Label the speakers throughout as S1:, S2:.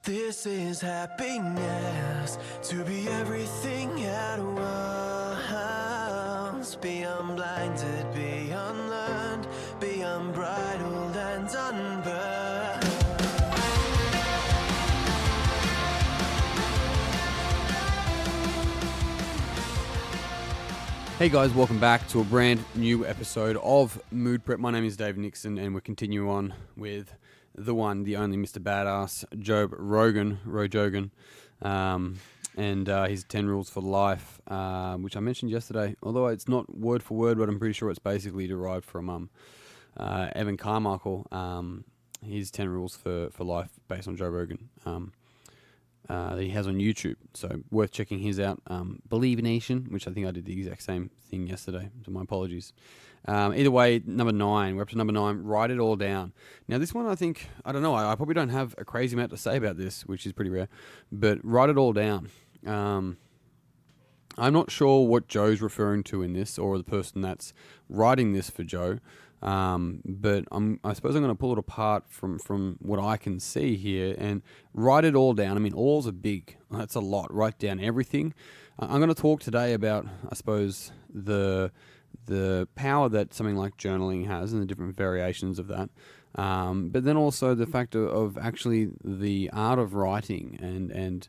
S1: This is happiness, to be everything at once. Be unblinded, be unlearned, be unbridled and unburned.
S2: Hey guys, welcome back to a brand new episode of Mood Prep. My name is Dave Nixon and we're continuing on with the one, the only Mr. Badass, Joe Rogan, and his 10 Rules for Life, which I mentioned yesterday, although it's not word for word, but I'm pretty sure it's basically derived from Evan Carmichael, his 10 Rules for Life based on Joe Rogan. That he has on YouTube, so worth checking his out. Believe Nation, which I think I did the exact same thing yesterday, so my apologies. Either way, number 9, we're up to number 9, Write It All Down. Now this one, I don't know, I probably don't have a crazy amount to say about this, which is pretty rare, but write it all down. I'm not sure what Joe's referring to in this, or the person that's writing this for Joe. But I suppose I'm going to pull it apart from what I can see here and write it all down. I mean, all's a big, that's a lot. Write down everything. I'm going to talk today about, I suppose, the power that something like journaling has and the different variations of that. But then also the fact of actually the art of writing and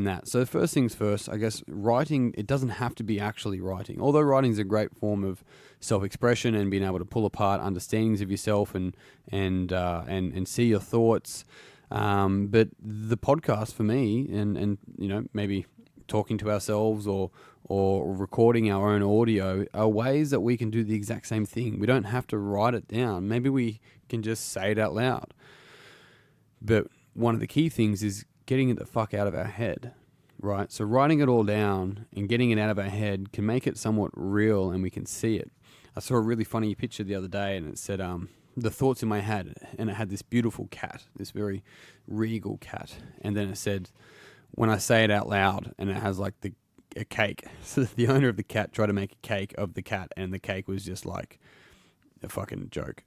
S2: that. So first things first, I guess writing, it doesn't have to be actually writing. Although writing is a great form of self-expression and being able to pull apart understandings of yourself and see your thoughts. But the podcast for me and you know, maybe talking to ourselves or recording our own audio are ways that we can do the exact same thing. We don't have to write it down. Maybe we can just say it out loud. But one of the key things is getting it the fuck out of our head, right? So writing it all down and getting it out of our head can make it somewhat real and we can see it. I saw a really funny picture the other day and it said, the thoughts in my head, and it had this beautiful cat, this very regal cat. And then it said, when I say it out loud, and it has like a cake. So the owner of the cat tried to make a cake of the cat, and the cake was just like a fucking joke.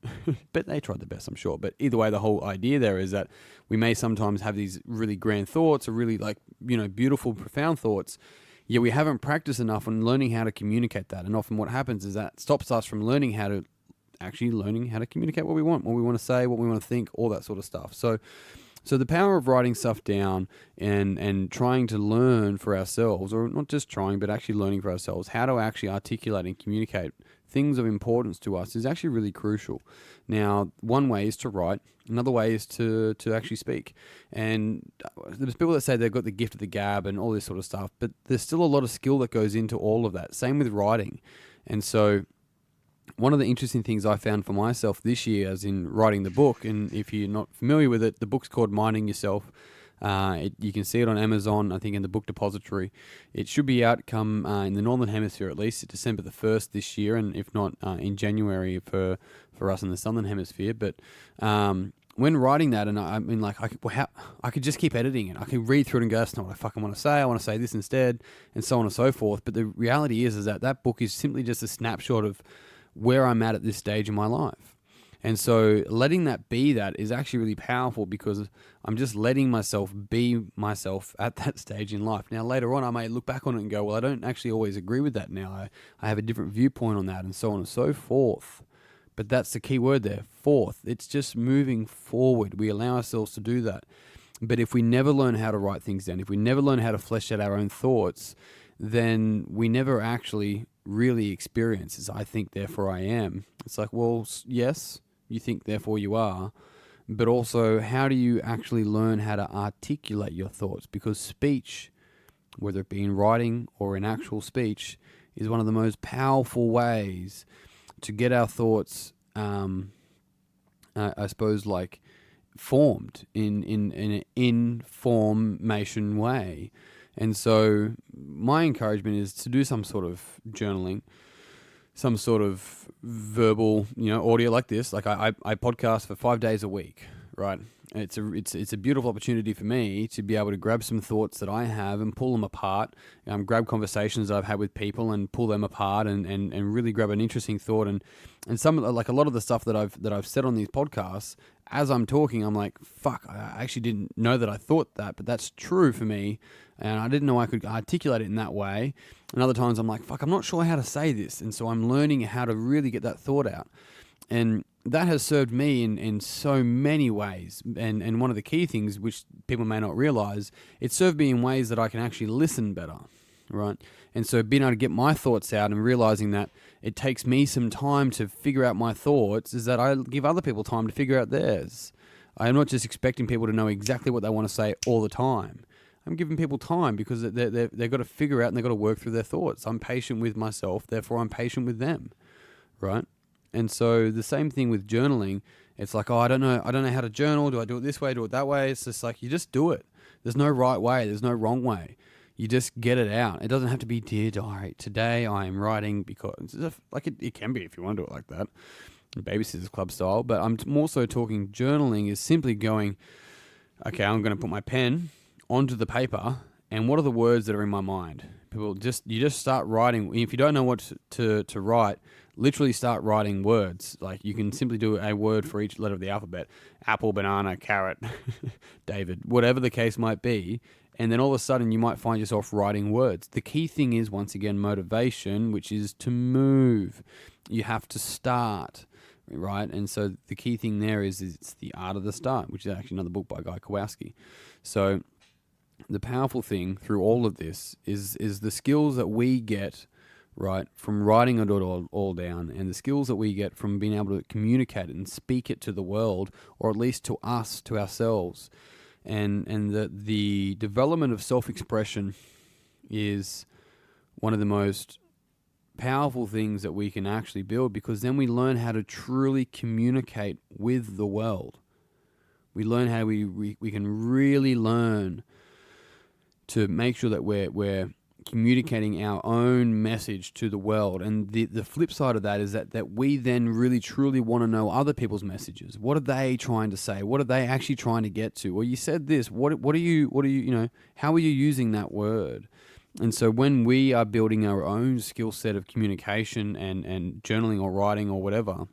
S2: But they tried their best, I'm sure. But either way, the whole idea there is that we may sometimes have these really grand thoughts or really like, you know, beautiful, profound thoughts, yet we haven't practiced enough on learning how to communicate that. And often what happens is that stops us from learning how to communicate what we want to say, what we want to think, all that sort of stuff. So the power of writing stuff down and trying to learn for ourselves, or not just trying, but actually learning for ourselves, how to actually articulate and communicate things of importance to us is actually really crucial. Now, one way is to write. Another way is to actually speak. And there's people that say they've got the gift of the gab and all this sort of stuff, but there's still a lot of skill that goes into all of that. Same with writing. And so one of the interesting things I found for myself this year, as in writing the book, and if you're not familiar with it, the book's called Minding Yourself. You can see it on Amazon, I think in the book depository. It should be out come in the Northern Hemisphere at least, December the 1st this year, and if not in January for us in the Southern Hemisphere. But when writing that, and I mean, like, I could just keep editing it. I could read through it and go, that's not what I fucking want to say. I want to say this instead, and so on and so forth. But the reality is that book is simply just a snapshot of where I'm at this stage in my life. And so letting that be that is actually really powerful because I'm just letting myself be myself at that stage in life. Now, later on, I may look back on it and go, well, I don't actually always agree with that now. I have a different viewpoint on that and so on and so forth. But that's the key word there, forth. It's just moving forward. We allow ourselves to do that. But if we never learn how to write things down, if we never learn how to flesh out our own thoughts, then we never actually really experience is I think, therefore I am. It's like, well, yes, you think, therefore you are, but also how do you actually learn how to articulate your thoughts? Because speech, whether it be in writing or in actual speech, is one of the most powerful ways to get our thoughts, I suppose, like formed in an information way. And so my encouragement is to do some sort of journaling, some sort of verbal, audio like this. Like I podcast for 5 days a week, right? it's a beautiful opportunity for me to be able to grab some thoughts that I have and pull them apart, grab conversations that I've had with people and pull them apart and really grab an interesting thought and some like a lot of the stuff that I've said on these podcasts, as I'm talking, I'm like, fuck, I actually didn't know that I thought that, but that's true for me, and I didn't know I could articulate it in that way. And other times I'm like, fuck, I'm not sure how to say this, and so I'm learning how to really get that thought out. And that has served me in so many ways. And one of the key things, which people may not realize, it served me in ways that I can actually listen better, right? And so being able to get my thoughts out and realizing that it takes me some time to figure out my thoughts is that I give other people time to figure out theirs. I'm not just expecting people to know exactly what they want to say all the time. I'm giving people time because they've got to figure out and they've got to work through their thoughts. I'm patient with myself, therefore I'm patient with them, right? And so the same thing with journaling. It's like, oh, I don't know how to journal. Do I do it this way? Do it that way? It's just like, you just do it. There's no right way. There's no wrong way. You just get it out. It doesn't have to be, dear diary, today I am writing because, like it can be if you want to do it like that, Babysitters Club style. But I'm more so talking journaling is simply going, okay, I'm going to put my pen onto the paper and what are the words that are in my mind? You just start writing. If you don't know what to write, literally start writing words. Like you can simply do a word for each letter of the alphabet. Apple, banana, carrot, David, whatever the case might be. And then all of a sudden you might find yourself writing words. The key thing is, once again, motivation, which is to move. You have to start, right? And so the key thing there is it's the art of the start, which is actually another book by Guy Kowalski. So the powerful thing through all of this is the skills that we get, right, from writing it all down, and the skills that we get from being able to communicate it and speak it to the world, or at least to us, to ourselves. And the development of self-expression is one of the most powerful things that we can actually build, because then we learn how to truly communicate with the world. We learn how we can really learn to make sure that we're communicating our own message to the world. And the flip side of that is that we then really truly want to know other people's messages. What are they trying to say? What are they actually trying to get to? Well, you said this. What are you, how are you using that word? And so when we are building our own skill set of communication and journaling or writing or whatever,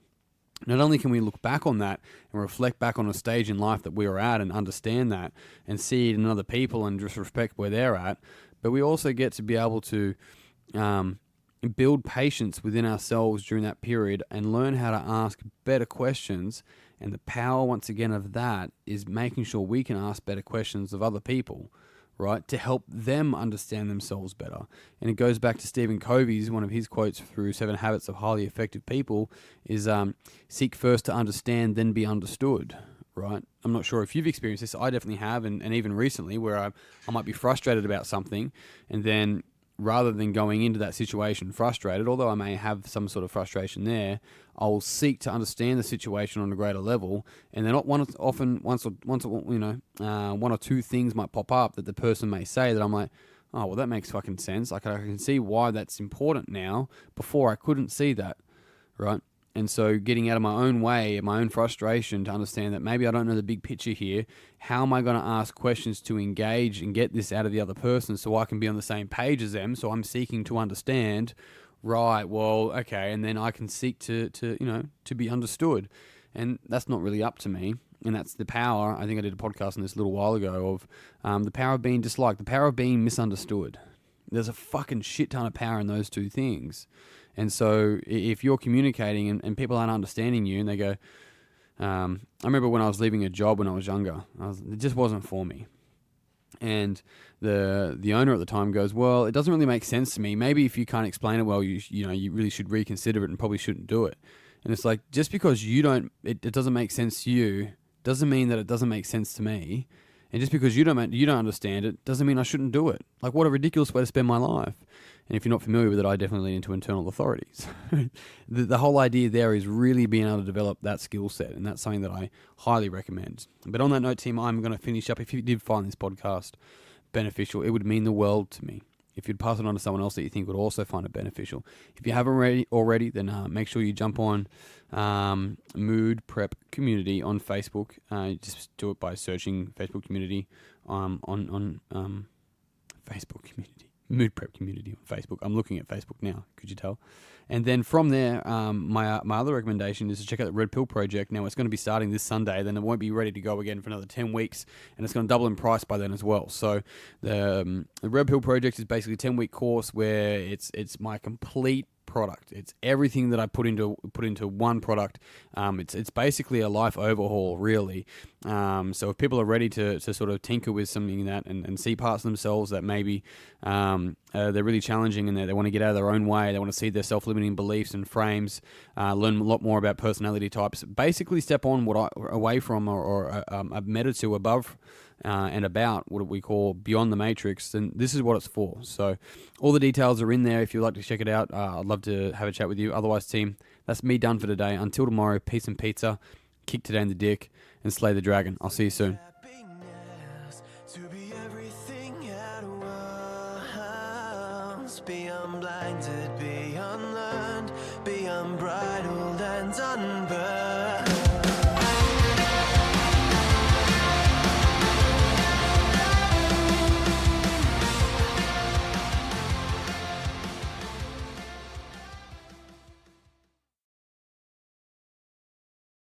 S2: not only can we look back on that and reflect back on a stage in life that we are at and understand that and see it in other people and just respect where they're at, but we also get to be able to build patience within ourselves during that period and learn how to ask better questions. And the power, once again, of that is making sure we can ask better questions of other people, right, to help them understand themselves better. And it goes back to Stephen Covey's, one of his quotes through 7 Habits of Highly Effective People is seek first to understand, then be understood. Right? I'm not sure if you've experienced this. I definitely have, and even recently, where I might be frustrated about something, and then rather than going into that situation frustrated, although I may have some sort of frustration there, I'll seek to understand the situation on a greater level, and then one or two things might pop up that the person may say that I'm like, oh, well, that makes fucking sense. I can see why that's important now. Before I couldn't see that, right? And so getting out of my own way, my own frustration, to understand that maybe I don't know the big picture here. How am I going to ask questions to engage and get this out of the other person so I can be on the same page as them? So I'm seeking to understand, right, well, okay, and then I can seek to be understood. And that's not really up to me. And that's the power. I think I did a podcast on this a little while ago of the power of being disliked, the power of being misunderstood. There's a fucking shit ton of power in those two things. And so if you're communicating and people aren't understanding you and they go, I remember when I was leaving a job when I was younger, it just wasn't for me. And the owner at the time goes, well, it doesn't really make sense to me. Maybe if you can't explain it well, you really should reconsider it and probably shouldn't do it. And it's like, just because it doesn't make sense to you, doesn't mean that it doesn't make sense to me. And just because you don't understand it, doesn't mean I shouldn't do it. Like, what a ridiculous way to spend my life. And if you're not familiar with it, I definitely lean into internal authorities. The whole idea there is really being able to develop that skill set, and that's something that I highly recommend. But on that note, team, I'm going to finish up. If you did find this podcast beneficial, it would mean the world to me. if you'd pass it on to someone else that you think would also find it beneficial. If you haven't already, then make sure you jump on Mood Prep Community on Facebook. Just do it by searching Facebook Community on Facebook Community. Mood Prep Community on Facebook. I'm looking at Facebook now, could you tell? And then from there, my other recommendation is to check out the Red Pill Project. Now, it's going to be starting this Sunday, then it won't be ready to go again for another 10 weeks, and it's going to double in price by then as well. So the Red Pill Project is basically a 10-week course where it's my complete product. It's everything that I put into one product. It's basically a life overhaul, really. So if people are ready to sort of tinker with something that and see parts of themselves that maybe they're really challenging and they want to get out of their own way, they want to see their self-limiting beliefs and frames, learn a lot more about personality types, basically step on away from or a meta to above and about what we call beyond the matrix, then this is what it's for. So all the details are in there if you'd like to check it out. I'd love to have a chat with you. Otherwise, team, that's me done for today. Until tomorrow, peace and pizza, kick today in the dick, and slay the dragon. I'll see you soon.
S1: Happiness to be everything at once. Be unblinded, be unlearned, be unbridled and unburned.